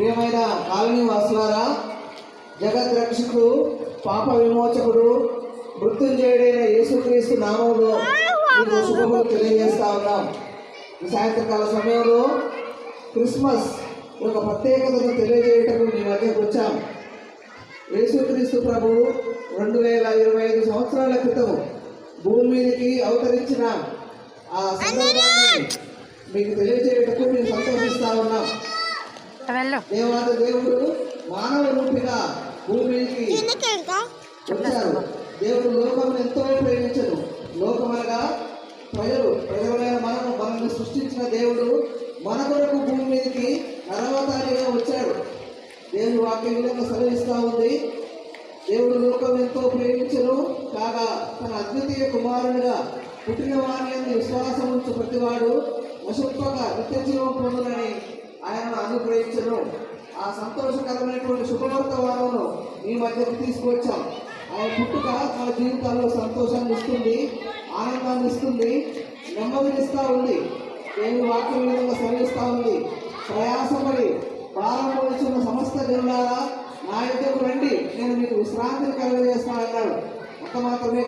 ప్రియమైన కాలనీ వాసులారా, జగత్ రక్షకుడు, పాప విమోచకుడు, మృత్యుంజయుడైన యేసుక్రీస్తు నామంలో మీకు శుభములు తెలియజేస్తా ఉన్నాం. ఈ సాయంత్రకాల సమయంలో క్రిస్మస్ ఒక ప్రత్యేకతను తెలియజేయటకు మీ మధ్యకు వచ్చాం. యేసుక్రీస్తు ప్రభువు 2025 సంవత్సరాల క్రితం భూమి మీదకి అవతరించిన ఆ సందర్భాన్ని మీకు తెలియజేయటకు మేము సంతోషిస్తా ఉన్నాం. దేవాది దేవుడు మానవ రూపిగా భూమి మీదకి వచ్చారు. దేవుడు లోకం ఎంతో ప్రేమించను. లోకమనగా ప్రజలైన మనల్ని సృష్టించిన దేవుడు మన కొరకు భూమి మీదకి నరవతారిగా వచ్చాడు. దేవుడు వాక్య విధంగా సెలవిస్తూ ఉంది. దేవుడు లోకం ఎంతో ప్రేమించను కాగా తన అద్వితీయ కుమారునిగా పుట్టిన వారి విశ్వాసం ఉంచు ప్రతివాడు వశుత్వక నిత్య జీవం పొందునని ఆయన అనుగ్రహించను. ఆ సంతోషకరమైనటువంటి శుభవర్తమానమును మీ మధ్యకు తీసుకువచ్చాం. ఆయన పుట్టుక మన జీవితాల్లో సంతోషాన్ని ఇస్తుంది, ఆనందాన్ని ఇస్తుంది, నెమ్మదినిస్తూ ఉంది. దేవుని వాక్యం విధంగా సెలవిస్తూ ఉంది. ప్రయాసపడి భారం మోస్తున్న సమస్త జనులారా నా యొద్దకు రండి, నేను మీకు విశ్రాంతిని కలుగజేస్తానన్నాడు. ఒక్క మాత్రమే